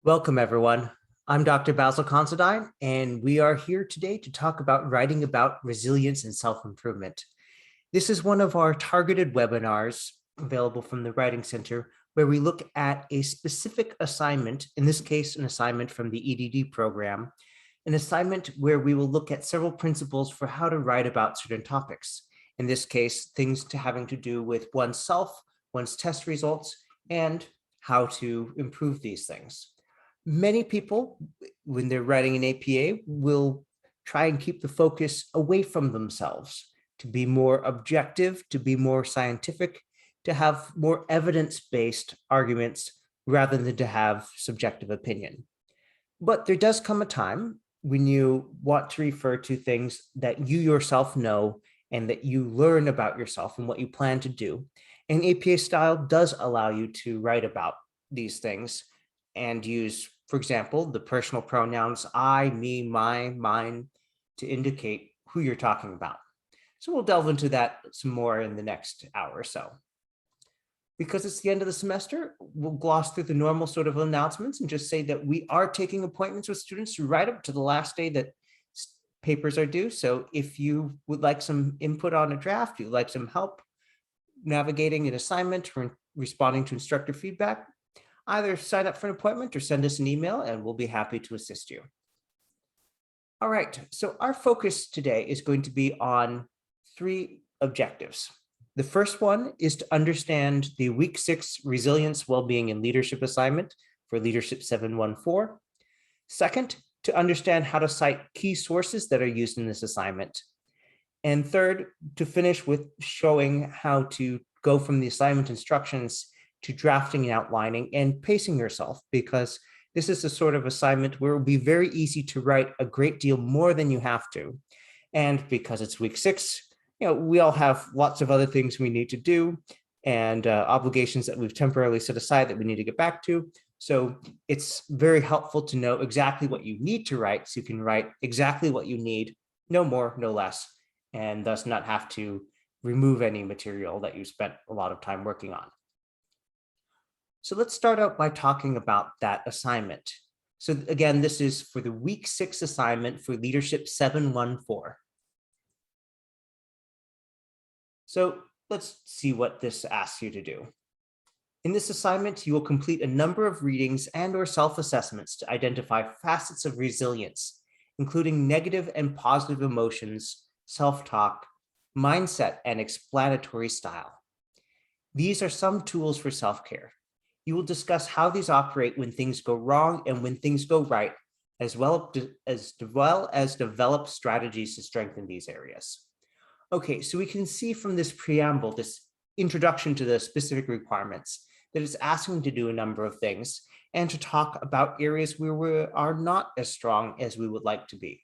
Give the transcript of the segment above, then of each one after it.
Welcome, everyone. I'm Dr. Basil Considine, and we are here today to talk about writing about resilience and self-improvement. This is one of our targeted webinars available from the Writing Center, where we look at a specific assignment, in this case, an assignment from the EdD program, an assignment where we will look at several principles for how to write about certain topics. In this case, things having to do with oneself, one's test results, and how to improve these things. Many people, when they're writing an APA, will try and keep the focus away from themselves to be more objective, to be more scientific, to have more evidence-based arguments rather than to have subjective opinion. But there does come a time when you want to refer to things that you yourself know and that you learn about yourself and what you plan to do. And APA style does allow you to write about these things and use, for example, the personal pronouns I, me, my, mine to indicate who you're talking about. So we'll delve into that some more in the next hour or so. Because it's the end of the semester, we'll gloss through the normal sort of announcements and just say that we are taking appointments with students right up to the last day that papers are due. So if you would like some input on a draft, you'd like some help navigating an assignment or responding to instructor feedback, either sign up for an appointment or send us an email and we'll be happy to assist you. All right, so our focus today is going to be on 3 objectives. The first one is to understand the week 6 resilience, well-being, and leadership assignment for Leadership 714. Second, to understand how to cite key sources that are used in this assignment. And third, to finish with showing how to go from the assignment instructions to drafting and outlining and pacing yourself, because this is a sort of assignment where it will be very easy to write a great deal more than you have to. And because it's week 6, we all have lots of other things we need to do and obligations that we've temporarily set aside that we need to get back to. So it's very helpful to know exactly what you need to write so you can write exactly what you need, no more, no less, and thus not have to remove any material that you spent a lot of time working on. So let's start out by talking about that assignment. So again, this is for the week 6 assignment for Leadership 714. So let's see what this asks you to do. In this assignment, you will complete a number of readings and or self-assessments to identify facets of resilience, including negative and positive emotions, self-talk, mindset, and explanatory style. These are some tools for self-care. You will discuss how these operate when things go wrong and when things go right, as well as develop strategies to strengthen these areas. Okay, so we can see from this preamble, this introduction to the specific requirements, that it's asking to do a number of things and to talk about areas where we are not as strong as we would like to be,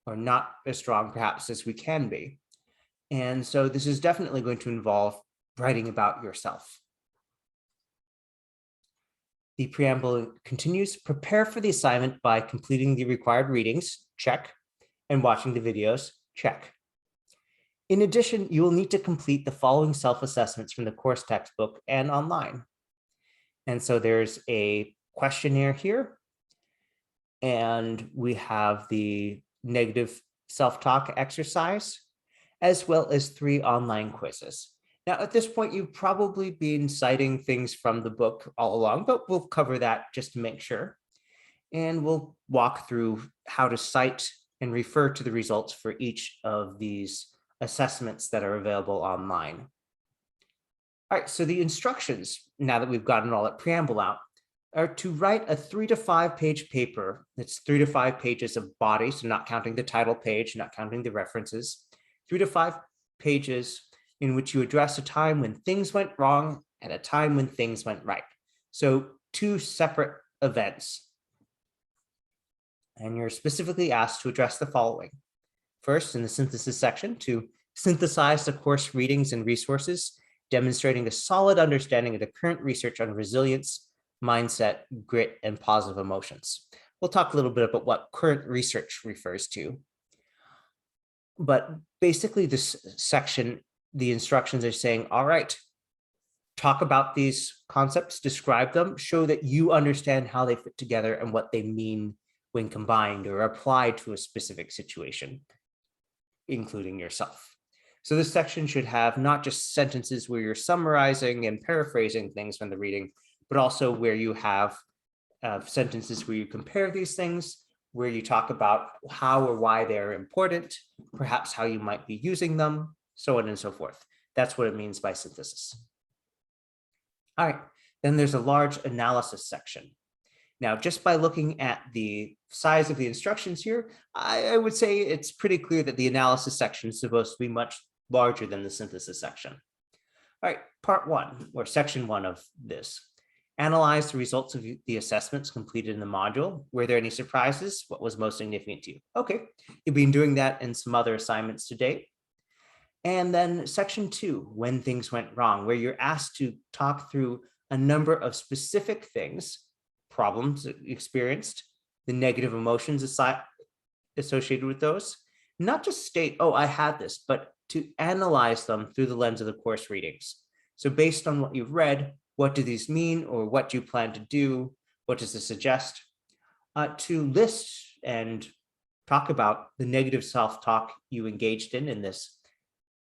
or not as strong perhaps as we can be. And so this is definitely going to involve writing about yourself. The preamble continues, prepare for the assignment by completing the required readings, check, and watching the videos, check. In addition, you will need to complete the following self-assessments from the course textbook and online. And so there's a questionnaire here, and we have the negative self-talk exercise, as well as 3 online quizzes. Now, at this point, you've probably been citing things from the book all along, but we'll cover that just to make sure. And we'll walk through how to cite and refer to the results for each of these assessments that are available online. All right, so the instructions, now that we've gotten all that preamble out, are to write a 3 to 5 page paper. That's 3 to 5 pages of body, so not counting the title page, not counting the references, 3 to 5 pages in which you address a time when things went wrong and a time when things went right. So 2 separate events. And you're specifically asked to address the following. First, in the synthesis section, to synthesize the course readings and resources, demonstrating a solid understanding of the current research on resilience, mindset, grit, and positive emotions. We'll talk a little bit about what current research refers to. But basically this section, the instructions are saying, all right, talk about these concepts, describe them, show that you understand how they fit together and what they mean when combined or applied to a specific situation, including yourself. So this section should have not just sentences where you're summarizing and paraphrasing things from the reading, but also where you have sentences where you compare these things, where you talk about how or why they're important, perhaps how you might be using them, so on and so forth. That's what it means by synthesis. All right, then there's a large analysis section. Now, just by looking at the size of the instructions here, I would say it's pretty clear that the analysis section is supposed to be much larger than the synthesis section. All right, part one, or section one of this. Analyze the results of the assessments completed in the module. Were there any surprises? What was most significant to you? Okay, you've been doing that in some other assignments to date. And then section two, when things went wrong, where you're asked to talk through a number of specific things, problems that you experienced, the negative emotions associated with those, not just state, oh, I had this, but to analyze them through the lens of the course readings. So based on what you've read, what do these mean, or what do you plan to do? What does this suggest? To list and talk about the negative self-talk you engaged in this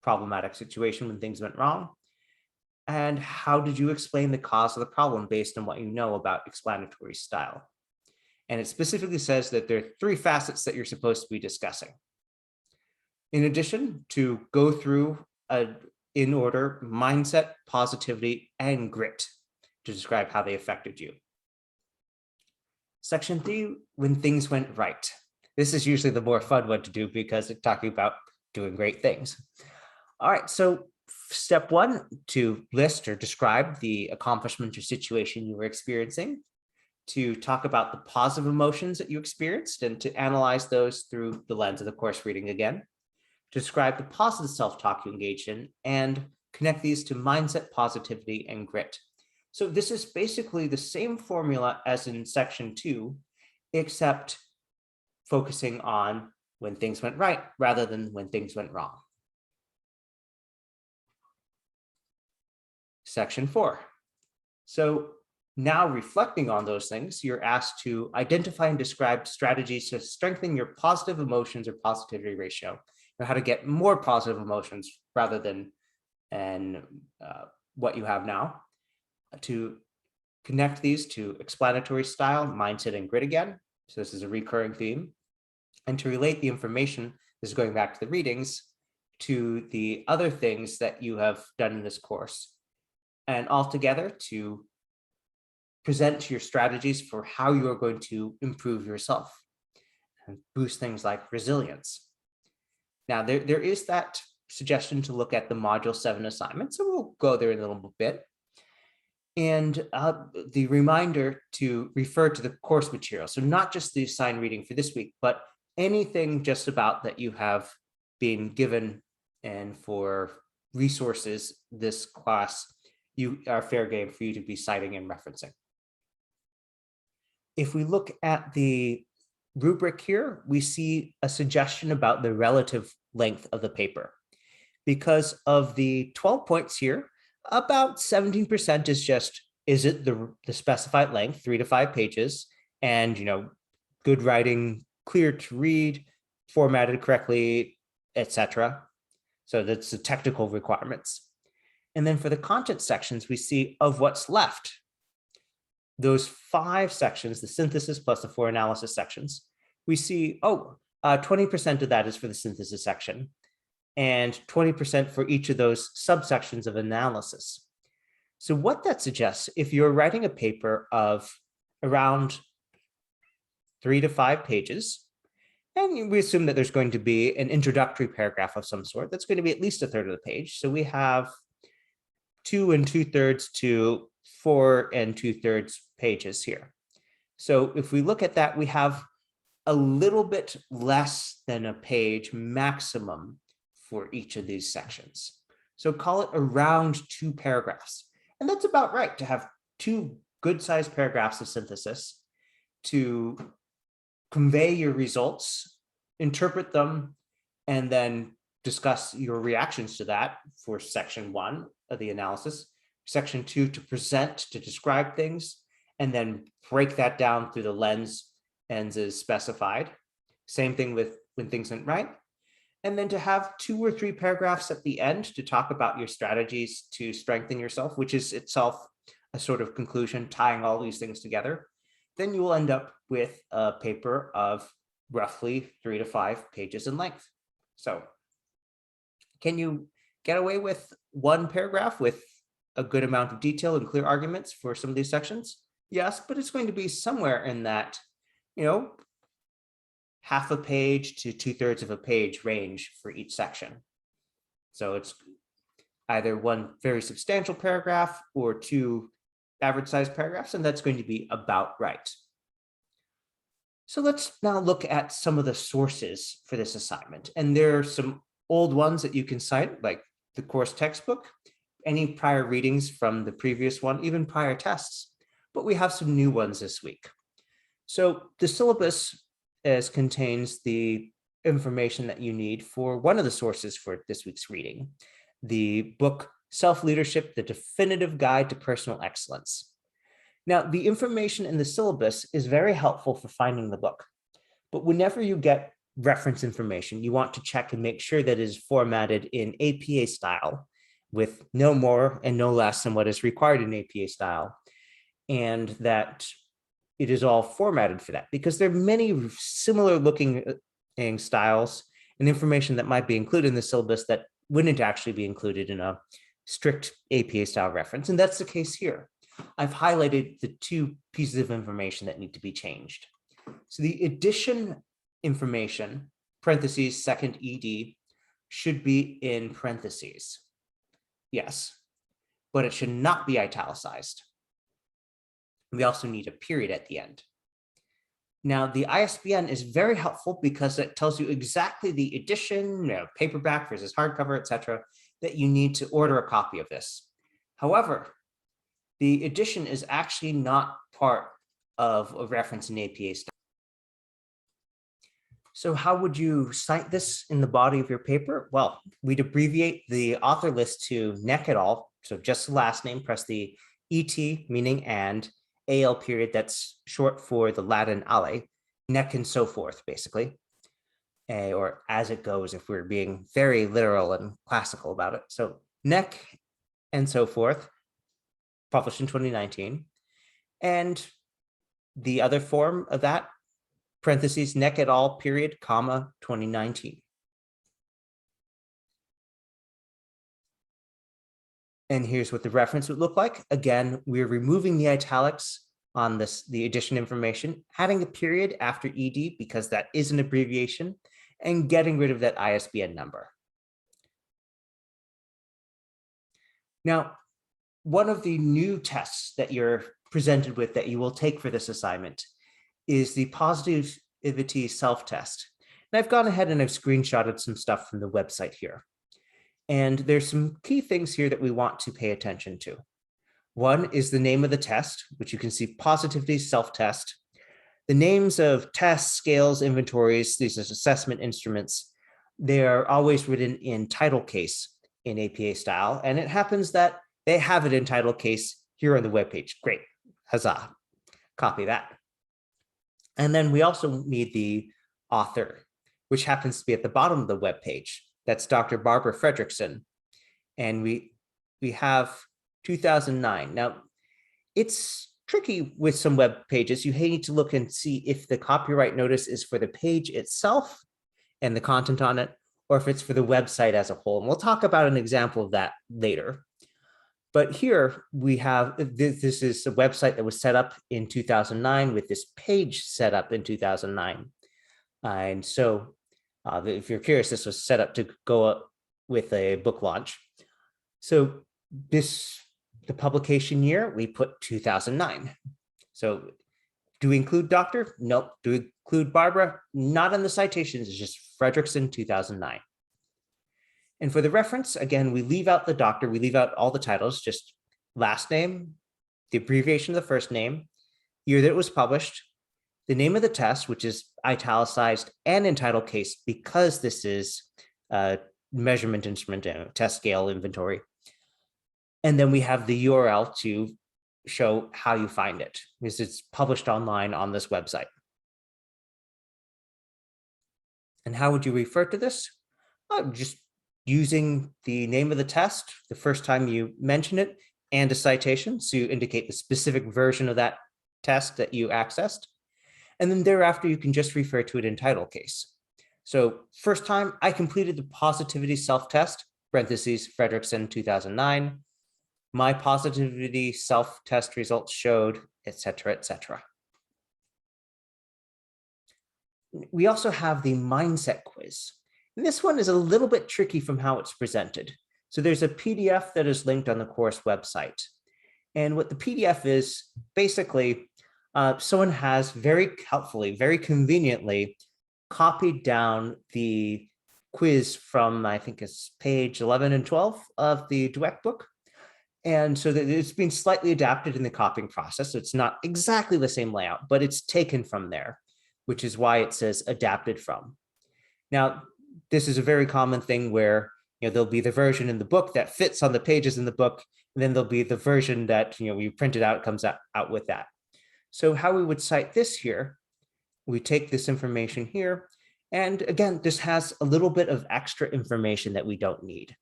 problematic situation when things went wrong. And how did you explain the cause of the problem based on what you know about explanatory style? And it specifically says that there are three facets that you're supposed to be discussing. In addition, to go through in order, mindset, positivity, and grit to describe how they affected you. Section three, when things went right. This is usually the more fun one to do because it's talking about doing great things. All right, so step one, to list or describe the accomplishment or situation you were experiencing, to talk about the positive emotions that you experienced and to analyze those through the lens of the course reading again, to describe the positive self-talk you engaged in and connect these to mindset, positivity, and grit. So this is basically the same formula as in section two, except focusing on when things went right rather than when things went wrong. Section four. So now reflecting on those things, you're asked to identify and describe strategies to strengthen your positive emotions or positivity ratio, or how to get more positive emotions rather than what you have now, to connect these to explanatory style, mindset, and grit again. So this is a recurring theme. And to relate the information, this is going back to the readings, to the other things that you have done in this course. And altogether to present your strategies for how you are going to improve yourself and boost things like resilience. Now, there is that suggestion to look at the Module 7 assignment, so we'll go there in a little bit. And the reminder to refer to the course material. So not just the assigned reading for this week, but anything just about that you have been given and for resources this class, you are fair game for you to be citing and referencing. If we look at the rubric here, we see a suggestion about the relative length of the paper. Because of the 12 points here, about 17% is just, is it the specified length, 3 to 5 pages, and good writing, clear to read, formatted correctly, etc. So that's the technical requirements. And then for the content sections, we see of what's left. Those 5 sections, the synthesis plus the 4 analysis sections, we see, 20% of that is for the synthesis section and 20% for each of those subsections of analysis. So what that suggests, if you're writing a paper of around 3 to 5 pages, and we assume that there's going to be an introductory paragraph of some sort, that's going to be at least a third of the page. So we have 2 2/3 to 4 2/3 pages here. So if we look at that, we have a little bit less than a page maximum for each of these sections. So call it around 2 paragraphs. And that's about right to have 2 good-sized paragraphs of synthesis to convey your results, interpret them, and then discuss your reactions to that for section 1 of the analysis, section 2 to present, to describe things, and then break that down through the lens as specified. Same thing with when things went right. And then to have 2 or 3 paragraphs at the end to talk about your strategies to strengthen yourself, which is itself a sort of conclusion tying all these things together. Then you will end up with a paper of roughly 3 to 5 pages in length. So can you get away with 1 paragraph with a good amount of detail and clear arguments for some of these sections? Yes, but it's going to be somewhere in that, half a page to 2/3 of a page range for each section. So it's either 1 very substantial paragraph or 2 average sized paragraphs, and that's going to be about right. So let's now look at some of the sources for this assignment. And there are some old ones that you can cite, like the course textbook, any prior readings from the previous one, even prior tests, but we have some new ones this week. So the syllabus contains the information that you need for one of the sources for this week's reading, the book Self-Leadership, The Definitive Guide to Personal Excellence. Now, the information in the syllabus is very helpful for finding the book, but whenever you get reference information, you want to check and make sure that it is formatted in APA style with no more and no less than what is required in APA style, and that it is all formatted for that, because there are many similar looking styles and information that might be included in the syllabus that wouldn't actually be included in a strict APA style reference. And that's the case here. I've highlighted the 2 pieces of information that need to be changed. So the addition information, parentheses, second ED, should be in parentheses. Yes, but it should not be italicized. We also need a period at the end. Now, the ISBN is very helpful because it tells you exactly the edition, paperback versus hardcover, etc., that you need to order a copy of this. However, the edition is actually not part of a reference in APA style. So how would you cite this in the body of your paper? Well, we'd abbreviate the author list to NEC et al. So just the last name, press the ET, meaning and, AL period, that's short for the Latin ale, NEC and so forth, basically, or as it goes if we're being very literal and classical about it. So NEC and so forth, published in 2019. And the other form of that, parentheses, NEC et al. Period, comma, 2019. And here's what the reference would look like. Again, we're removing the italics on the edition information, adding a period after ED because that is an abbreviation, and getting rid of that ISBN number. Now, one of the new tests that you're presented with that you will take for this assignment is the positivity self-test. And I've gone ahead and I've screenshotted some stuff from the website here. And there's some key things here that we want to pay attention to. One is the name of the test, which you can see positivity self-test. The names of tests, scales, inventories, these are assessment instruments, they are always written in title case in APA style. And it happens that they have it in title case here on the webpage. Great, huzzah, copy that. And then we also need the author, which happens to be at the bottom of the webpage. That's Dr. Barbara Fredrickson. And we have 2009. Now, it's tricky with some web pages. You need to look and see if the copyright notice is for the page itself and the content on it, or if it's for the website as a whole. And we'll talk about an example of that later. But here we have, this is a website that was set up in 2009 with this page set up in 2009. And so if you're curious, this was set up to go up with a book launch. So the publication year, we put 2009. So do we include doctor? Nope. Do we include Barbara? Not in the citations, it's just Fredrickson 2009. And for the reference, again, we leave out the doctor, we leave out all the titles, just last name, the abbreviation of the first name, year that it was published, the name of the test, which is italicized and in title case because this is a measurement instrument and test scale inventory, And then we have the URL to show how you find it, because it's published online on this website. And how would you refer to this? Just using the name of the test the first time you mention it and a citation, so you indicate the specific version of that test that you accessed. And then thereafter, you can just refer to it in title case. So first time I completed the positivity self-test, parentheses, Frederickson 2009. My positivity self-test results showed, et cetera, et cetera. We also have the mindset quiz. And this one is a little bit tricky from how it's presented. So there's a PDF that is linked on the course website. And what the PDF is, basically, someone has very helpfully, very conveniently copied down the quiz from, I think it's page 11 and 12 of the Dweck book. And so that it's been slightly adapted in the copying process. So it's not exactly the same layout, but it's taken from there, which is why it says adapted from. Now, this is a very common thing where there'll be the version in the book that fits on the pages in the book, and then there'll be the version that we printed out comes out with that. So how we would cite this here, we take this information here, and again, this has a little bit of extra information that we don't need.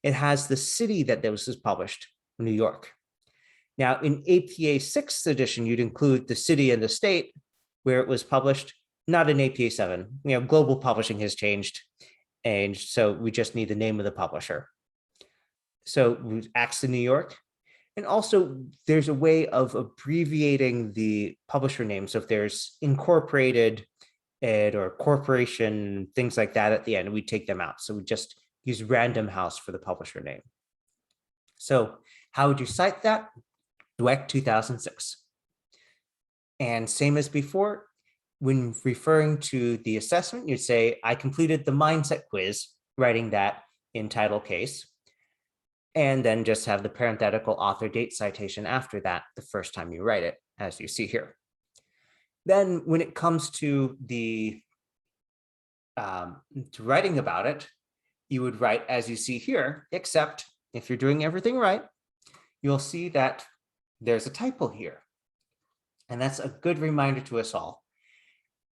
It has the city that this was published, New York. Now, in APA 6th edition, you'd include the city and the state where it was published, not in APA 7. Global publishing has changed, and so we just need the name of the publisher. So we axe in New York. And also, there's a way of abbreviating the publisher name. So if there's incorporated ed or corporation, things like that at the end, we take them out. So we just use Random House for the publisher name. So how would you cite that? Dweck 2006. And same as before, when referring to the assessment, you'd say, I completed the mindset quiz, writing that in title case, and then just have the parenthetical author date citation after that the first time you write it, as you see here. Then when it comes to the to writing about it, you would write as you see here, except if you're doing everything right, you'll see that there's a typo here. And that's a good reminder to us all.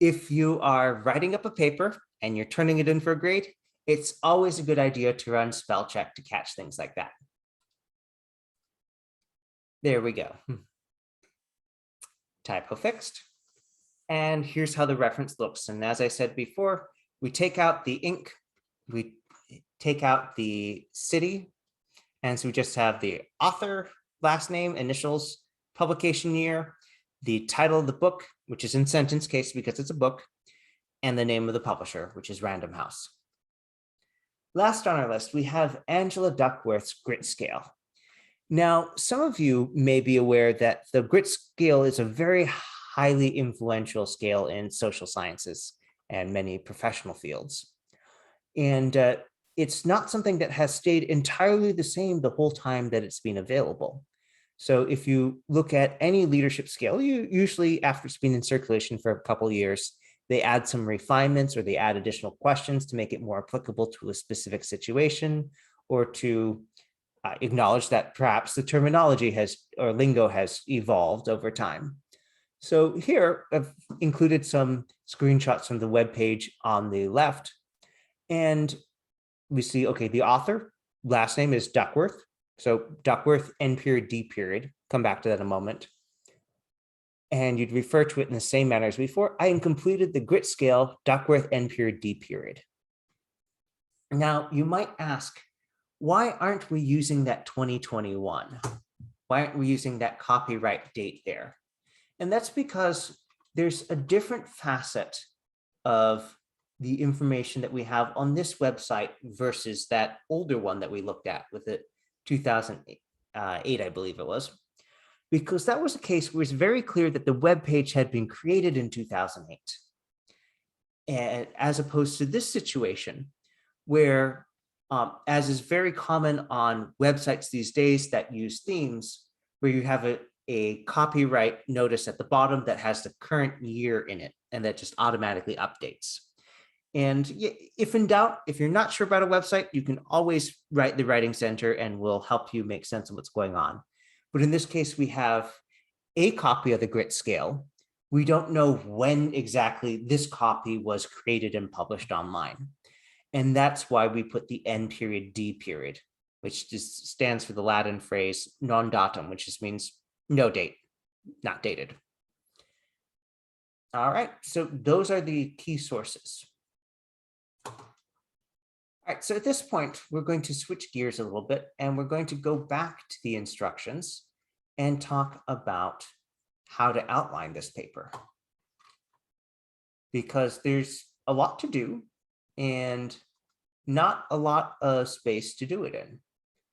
If you are writing up a paper and you're turning it in for a grade, it's always a good idea to run spell check to catch things like that. There we go. Typo fixed. And here's how the reference looks. And as I said before, we take out the ink, we take out the city, and so we just have the author, last name, initials, publication year, the title of the book, which is in sentence case because it's a book, and the name of the publisher, which is Random House. Last on our list, we have Angela Duckworth's grit scale. Now, some of you may be aware that the grit scale is a very highly influential scale in social sciences and many professional fields. And it's not something that has stayed entirely the same the whole time that it's been available. So if you look at any leadership scale, you usually, after it's been in circulation for a couple of years, they add some refinements or they add additional questions to make it more applicable to a specific situation, or to acknowledge that perhaps the terminology has or lingo has evolved over time. So here I've included some screenshots from the web page on the left, and we see, okay, the author last name is Duckworth. So Duckworth, N period, D period. Come back to that in a moment. And you'd refer to it in the same manner as before. I completed the grit scale, Duckworth, N period, D period. Now, you might ask, why aren't we using that 2021? Why aren't we using that copyright date there? And that's because there's a different facet of the information that we have on this website versus that older one that we looked at with it 2008, I believe it was, because that was a case where it's very clear that the web page had been created in 2008, and as opposed to this situation where, as is very common on websites these days that use themes, where you have a copyright notice at the bottom that has the current year in it, and that just automatically updates. And if in doubt, if you're not sure about a website, you can always write the Writing Center and we'll help you make sense of what's going on. But in this case, we have a copy of the grit scale. We don't know when exactly this copy was created and published online. And that's why we put the N period D period, which just stands for the Latin phrase non datum, which just means no date, not dated. All right, so those are the key sources. All right, so at this point, we're going to switch gears a little bit and we're going to go back to the instructions and talk about how to outline this paper. Because there's a lot to do and not a lot of space to do it in.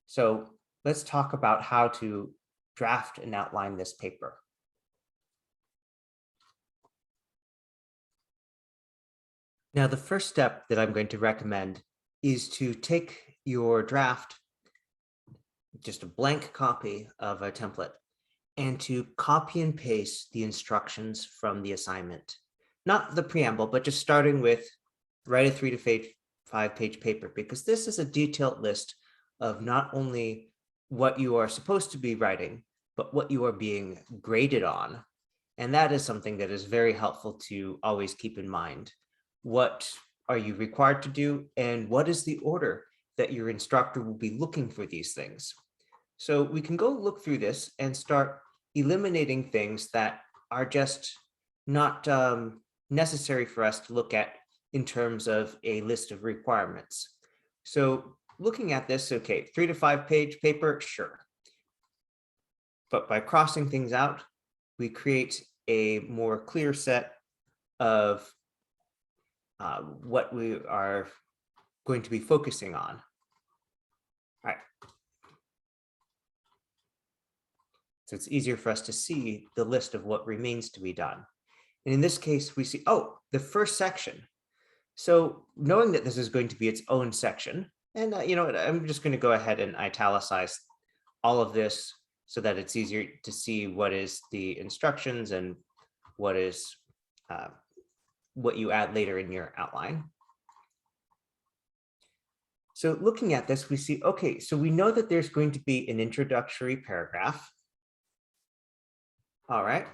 So let's talk about how to draft and outline this paper. Now, the first step that I'm going to recommend is to take your draft, just a blank copy of a template, and to copy and paste the instructions from the assignment. Not the preamble, but just starting with write a 3 to 5 page paper, because this is a detailed list of not only what you are supposed to be writing, but what you are being graded on. And that is something that is very helpful to always keep in mind. What are you required to do? And what is the order that your instructor will be looking for these things? So we can go look through this and start eliminating things that are just not necessary for us to look at in terms of a list of requirements. So looking at this, okay, 3 to 5 page paper, sure. But by crossing things out, we create a more clear set of what we are going to be focusing on. All right. So it's easier for us to see the list of what remains to be done. And in this case, we see, oh, the first section. So knowing that this is going to be its own section, and you know what, I'm just going to go ahead and italicize all of this so that it's easier to see what is the instructions and what is what you add later in your outline. So looking at this, we see, okay, so we know that there's going to be an introductory paragraph. All right.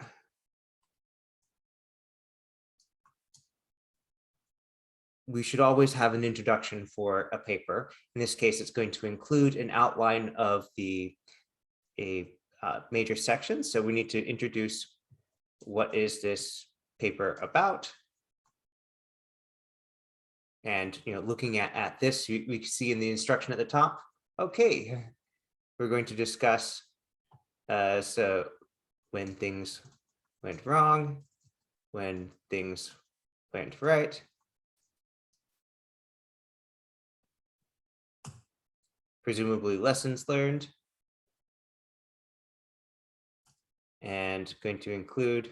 We should always have an introduction for a paper. In this case, it's going to include an outline of a major section. So we need to introduce what is this paper about. And looking at this, we can see in the instruction at the top, okay, we're going to discuss so when things went wrong, when things went right, presumably lessons learned, and going to include,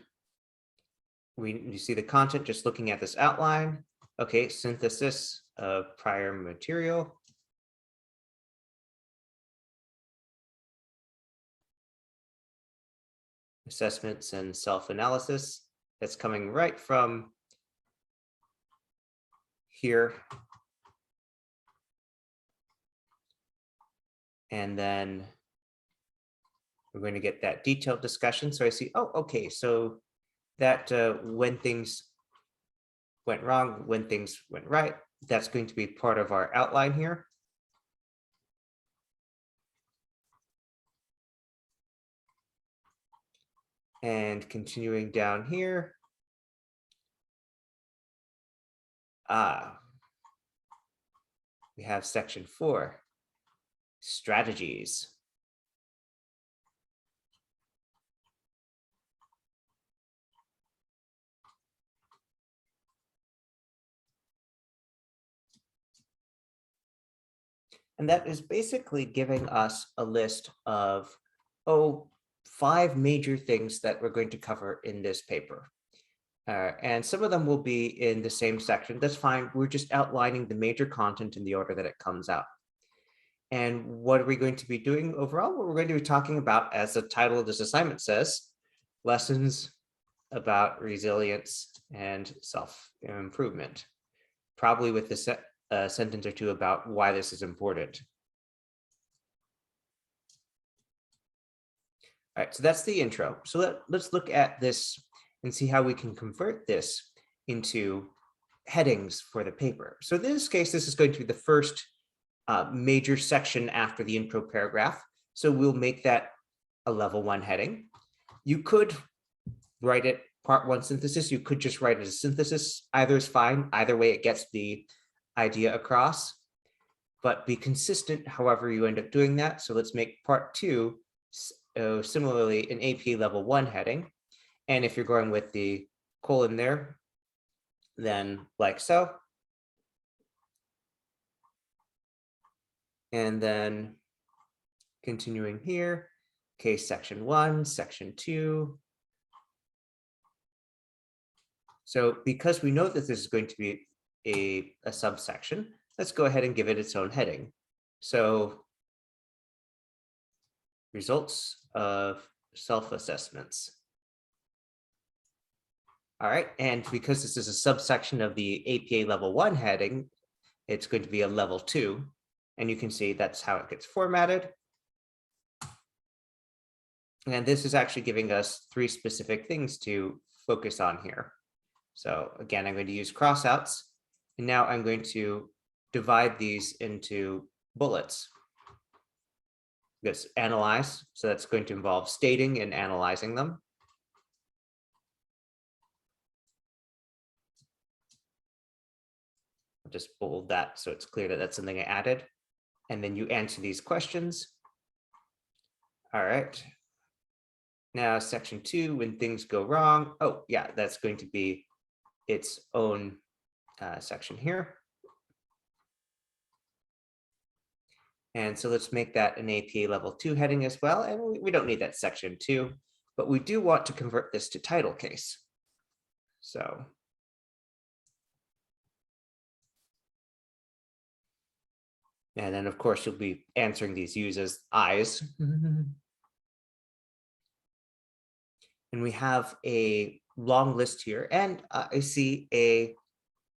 you see the content just looking at this outline. Okay, synthesis of prior material. Assessments and self-analysis. That's coming right from here. And then we're going to get that detailed discussion. So I see, oh, okay, so that when things went wrong, when things went right, that's going to be part of our outline here. And continuing down here, we have section 4, strategies. And that is basically giving us a list of, 5 major things that we're going to cover in this paper. And some of them will be in the same section. That's fine. We're just outlining the major content in the order that it comes out. And what are we going to be doing overall? What we're going to be talking about, as the title of this assignment says, lessons about resilience and self-improvement. probably with a sentence or two about why this is important. All right, so that's the intro. So let's look at this and see how we can convert this into headings for the paper. So in this case, this is going to be the first major section after the intro paragraph. So we'll make that a level 1 heading. You could write it part 1 synthesis. You could just write it as synthesis. Either is fine. Either way, it gets the idea across. But be consistent however you end up doing that. So let's make part 2 similarly an AP level 1 heading. And if you're going with the colon there, then like so. And then continuing here, case section 1, section 2. So because we know that this is going to be a subsection, let's go ahead and give it its own heading. So results of self-assessments. All right, and because this is a subsection of the APA level 1 heading, it's going to be a level 2. And you can see that's how it gets formatted. And this is actually giving us 3 specific things to focus on here. So again, I'm going to use crossouts. And now I'm going to divide these into bullets. This analyze, so that's going to involve stating and analyzing them. I'll just bold that so it's clear that that's something I added. And then you answer these questions. All right. Now section 2, when things go wrong. Oh yeah, that's going to be its own section here. And so let's make that an APA level 2 heading as well. And we don't need that section 2, but we do want to convert this to title case. So and then of course you'll be answering these U's as I's. And we have a long list here, and I see a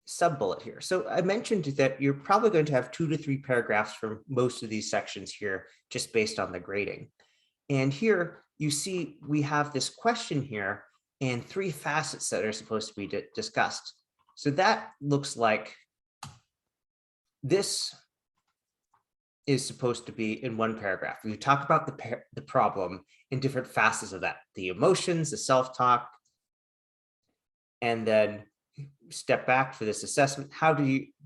sub bullet here. So I mentioned that you're probably going to have 2 to 3 paragraphs from most of these sections here, just based on the grading. And here you see we have this question here and 3 facets that are supposed to be discussed. So that looks like this is supposed to be in 1 paragraph. You talk about the problem in different facets of that, the emotions, the self-talk, and then step back for this assessment. How do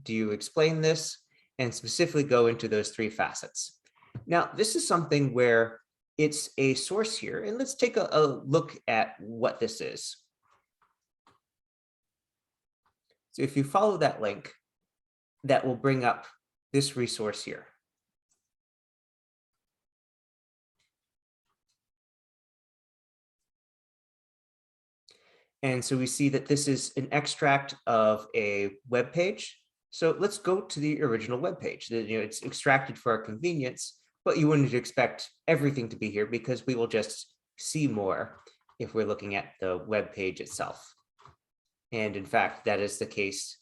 you explain this and specifically go into those 3 facets? Now, this is something where it's a source here, and let's take a look at what this is. So if you follow that link, that will bring up this resource here. And so we see that this is an extract of a web page. So let's go to the original web page. It's extracted for our convenience, but you wouldn't expect everything to be here because we will just see more if we're looking at the web page itself. And in fact, that is the case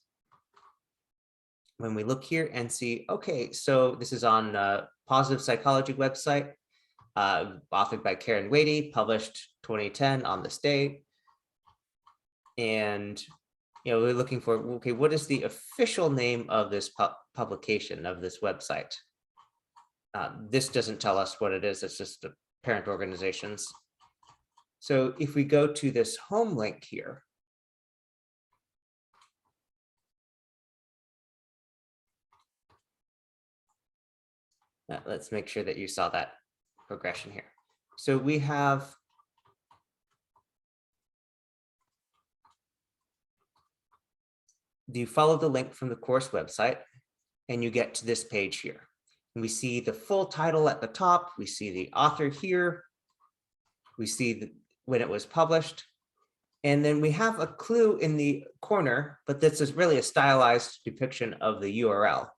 when we look here and see, okay, so this is on a Positive Psychology website, authored by Karen Wadey, published 2010 on this date. And we're looking for, okay, what is the official name of this publication, of this website? This doesn't tell us what it is. It's just the parent organizations. So if we go to this home link here, let's make sure that you saw that progression here. So we have you follow the link from the course website and you get to this page here. And we see the full title at the top. We see the author here. We see when it was published. And then we have a clue in the corner, but this is really a stylized depiction of the URL.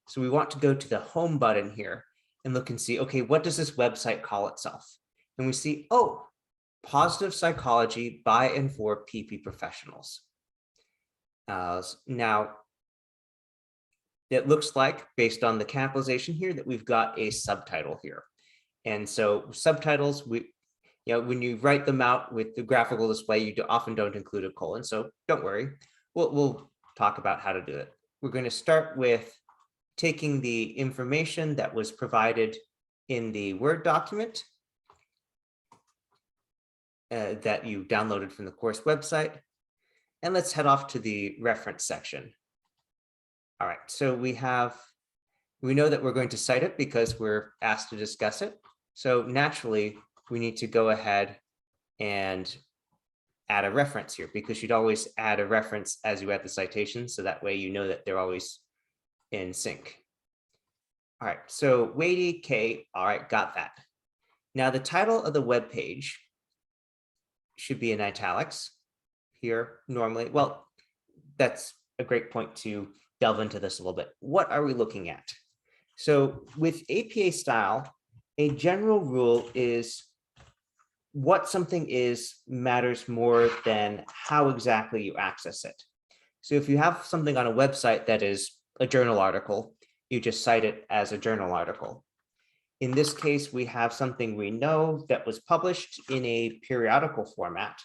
So we want to go to the home button here and look and see, okay, what does this website call itself? And we see, oh, Positive Psychology by and for PP professionals. Now, it looks like, based on the capitalization here, that we've got a subtitle here. And so subtitles, when you write them out with the graphical display, you often don't include a colon. So don't worry, we'll talk about how to do it. We're going to start with taking the information that was provided in the Word document that you downloaded from the course website. And let's head off to the reference section. All right, so we know that we're going to cite it because we're asked to discuss it. So naturally, we need to go ahead and add a reference here, because you'd always add a reference as you add the citation. So that way you know that they're always in sync. All right, so weighty K, all right, got that. Now the title of the web page should be in italics here normally. Well, that's a great point to delve into this a little bit. What are we looking at? So with APA style, a general rule is what something is matters more than how exactly you access it. So if you have something on a website that is a journal article, you just cite it as a journal article. In this case, we have something we know that was published in a periodical format.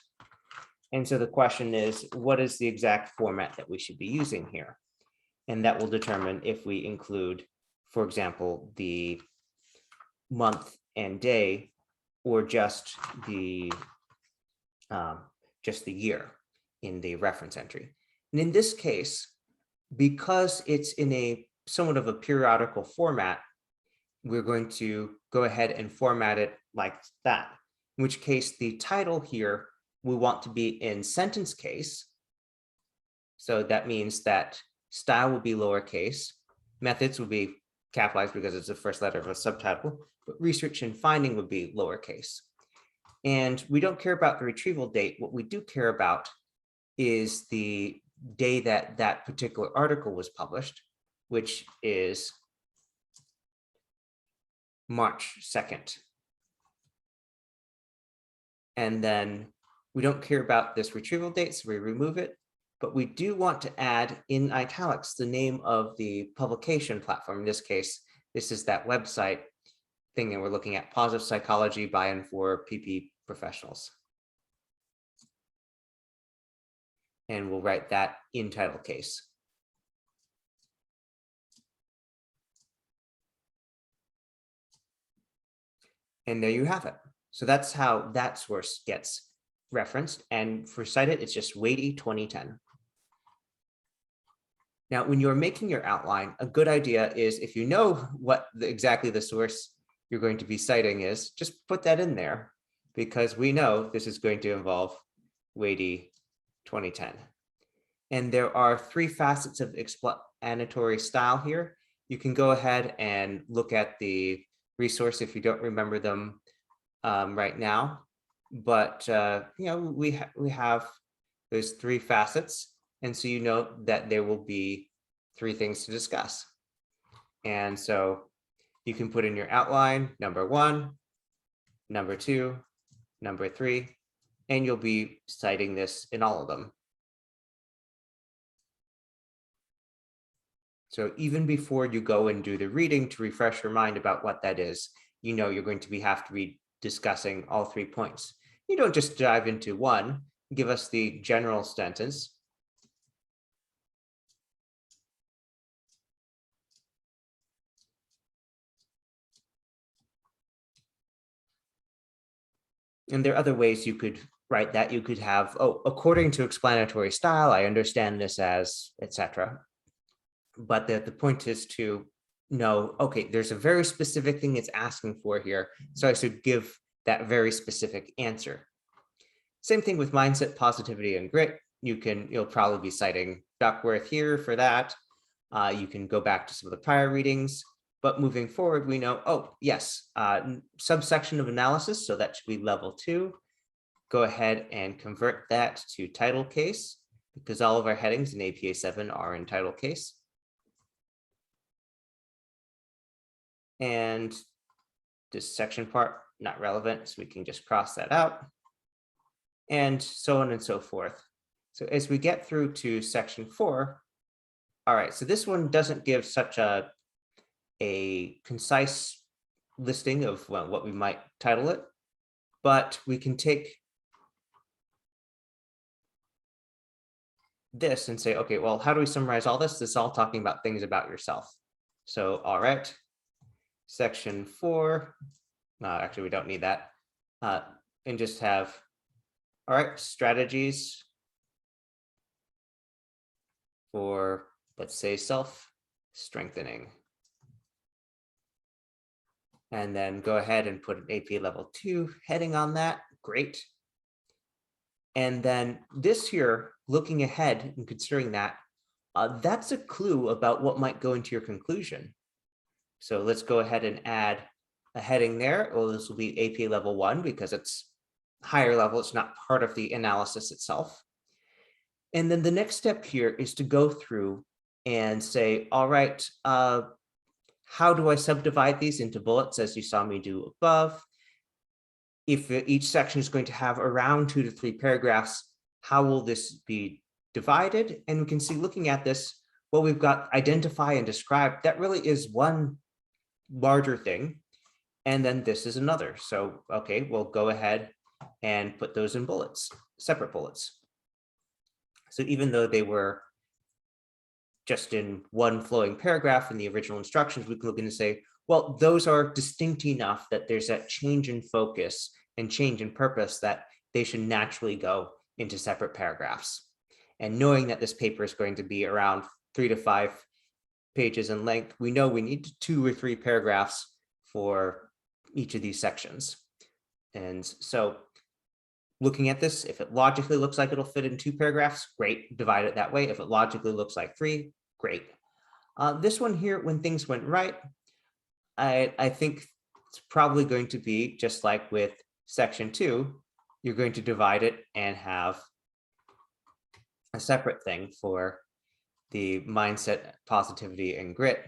And so the question is, what is the exact format that we should be using here? And that will determine if we include, for example, the month and day, or just the year in the reference entry. And in this case, because it's in a somewhat of a periodical format, we're going to go ahead and format it like that, in which case the title here we want to be in sentence case. So that means that style will be lowercase, methods will be capitalized because it's the first letter of a subtitle, but research and finding would be lowercase. And we don't care about the retrieval date. What we do care about is the day that that particular article was published, which is March 2nd. And then we don't care about this retrieval date, so we remove it, but we do want to add in italics the name of the publication platform. In this case, this is that website thing that we're looking at, Positive Psychology by and for PP professionals. And we'll write that in title case. And there you have it. So that's how that source gets referenced. And for cited, it's just weighty 2010. Now, when you're making your outline, a good idea is if you know what exactly the source you're going to be citing is, just put that in there, because we know this is going to involve weighty 2010. And there are 3 facets of explanatory style here. You can go ahead and look at the resource if you don't remember them right now. But we have those 3 facets. And so you know that there will be 3 things to discuss. And so you can put in your outline, number 1, number 2, number 3, and you'll be citing this in all of them. So even before you go and do the reading to refresh your mind about what that is, you know you're going to have to be discussing all 3 points. You don't just dive into one, give us the general sentence. And there are other ways you could write that. You could have, according to explanatory style, I understand this as, etc. But the point is to know, okay, there's a very specific thing it's asking for here, so I should give that very specific answer. Same thing with mindset, positivity, and grit. You'll probably be citing Duckworth here for that. You can go back to some of the prior readings, but moving forward, we know, yes, subsection of analysis, so that should be level 2. Go ahead and convert that to title case, because all of our headings in APA 7 are in title case. And this section part, not relevant, so we can just cross that out, and so on and so forth. So as we get through to section 4, All right, so this one doesn't give such a concise listing of what we might title it, but we can take this and say, okay, well, how do we summarize all this? This is all talking about things about yourself. So, all right, section 4, actually, we don't need that, and just have, all right, strategies for, let's say, self-strengthening. And then go ahead and put an AP level 2 heading on that. Great. And then this here, looking ahead and considering that, that's a clue about what might go into your conclusion. So let's go ahead and add a heading there. Well, this will be AP level 1 because it's higher level. It's not part of the analysis itself. And then the next step here is to go through and say, all right, how do I subdivide these into bullets as you saw me do above? If each section is going to have around 2 to 3 paragraphs, how will this be divided? And we can see, looking at this, what we've got identify and describe, that really is one larger thing. And then this is another. So, okay, we'll go ahead and put those in bullets, separate bullets. So even though they were just in one flowing paragraph in the original instructions, we can look in and say, well, those are distinct enough that there's that change in focus and change in purpose that they should naturally go into separate paragraphs. And knowing that this paper is going to be around 3 to 5 pages in length, we know we need 2 or 3 paragraphs for each of these sections. And so looking at this, if it logically looks like it'll fit in 2 paragraphs, great, divide it that way. If it logically looks like 3, great. This one here, when things went right, I think it's probably going to be just like with section 2, you're going to divide it and have a separate thing for the mindset, positivity, and grit.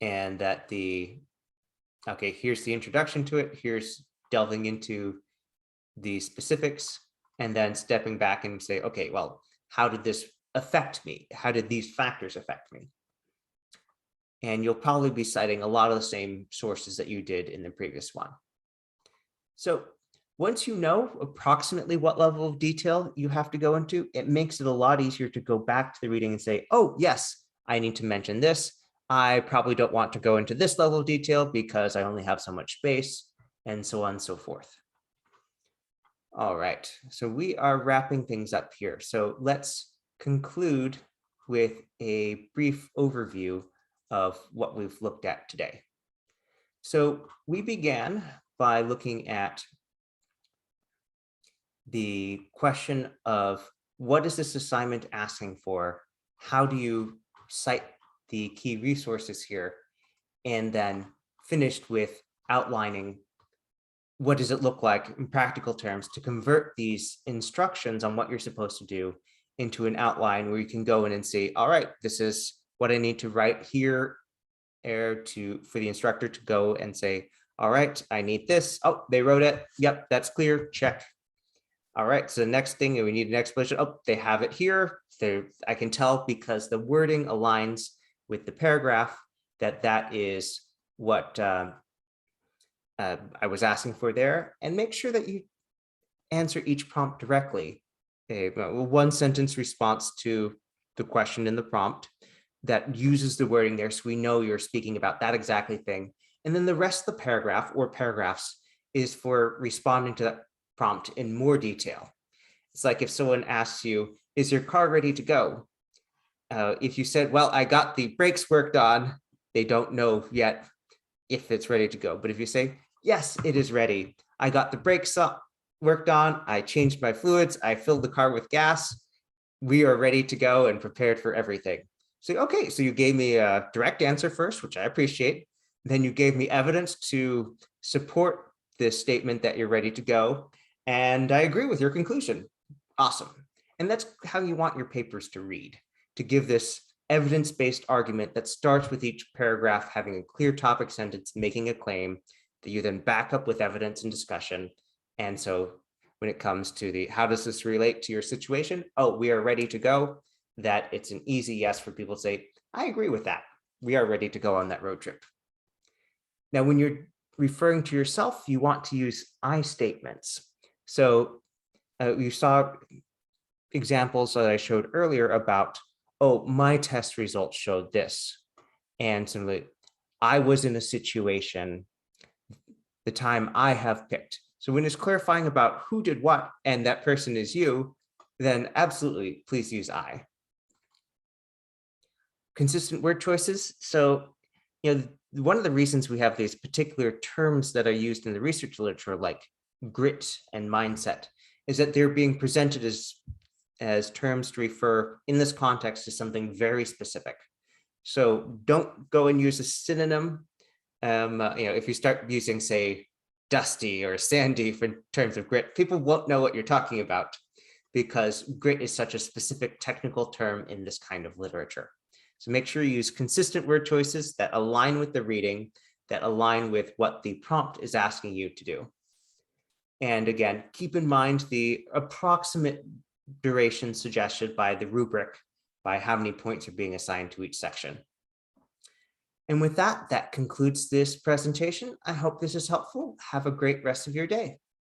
And that okay, here's the introduction to it. Here's delving into the specifics, and then stepping back and say, okay, well, how did this affect me? How did these factors affect me? And you'll probably be citing a lot of the same sources that you did in the previous one. So once you know approximately what level of detail you have to go into, it makes it a lot easier to go back to the reading and say, oh, yes, I need to mention this. I probably don't want to go into this level of detail because I only have so much space, and so on and so forth. All right, so we are wrapping things up here. So let's conclude with a brief overview of what we've looked at today. So we began by looking at the question of, what is this assignment asking for? How do you cite the key resources here? And then finished with outlining, what does it look like in practical terms to convert these instructions on what you're supposed to do into an outline where you can go in and say, all right, this is what I need to write here, for the instructor to go and say, all right, I need this. Oh, they wrote it. Yep, that's clear. Check. All right, so the next thing, we need an explanation. Oh, they have it here. I can tell because the wording aligns with the paragraph that is what I was asking for there. And make sure that you answer each prompt directly. A one sentence response to the question in the prompt that uses the wording there, so we know you're speaking about that exactly thing. And then the rest of the paragraph or paragraphs is for responding to that prompt in more detail. It's like if someone asks you, is your car ready to go? If you said, well, I got the brakes worked on, they don't know yet if it's ready to go. But if you say, yes, it is ready. I got the brakes worked on, I changed my fluids, I filled the car with gas, we are ready to go and prepared for everything. So, okay, so you gave me a direct answer first, which I appreciate. Then you gave me evidence to support this statement that you're ready to go. And I agree with your conclusion. Awesome. And that's how you want your papers to read, to give this evidence-based argument that starts with each paragraph having a clear topic sentence, making a claim that you then back up with evidence and discussion. And so when it comes to how does this relate to your situation? Oh, we are ready to go. that it's an easy yes for people to say, I agree with that. We are ready to go on that road trip. Now, when you're referring to yourself, you want to use I statements. So you saw examples that I showed earlier about, oh, my test results showed this. And similarly, I was in a situation, the time I have picked. So when it's clarifying about who did what and that person is you, then absolutely, please use I. Consistent word choices. So, one of the reasons we have these particular terms that are used in the research literature, like grit and mindset, is that they're being presented as terms to refer in this context to something very specific. So don't go and use a synonym. If you start using, say, dusty or sandy for terms of grit, people won't know what you're talking about because grit is such a specific technical term in this kind of literature. So make sure you use consistent word choices that align with the reading, that align with what the prompt is asking you to do. And again, keep in mind the approximate duration suggested by the rubric, by how many points are being assigned to each section. And with that, that concludes this presentation. I hope this is helpful. Have a great rest of your day.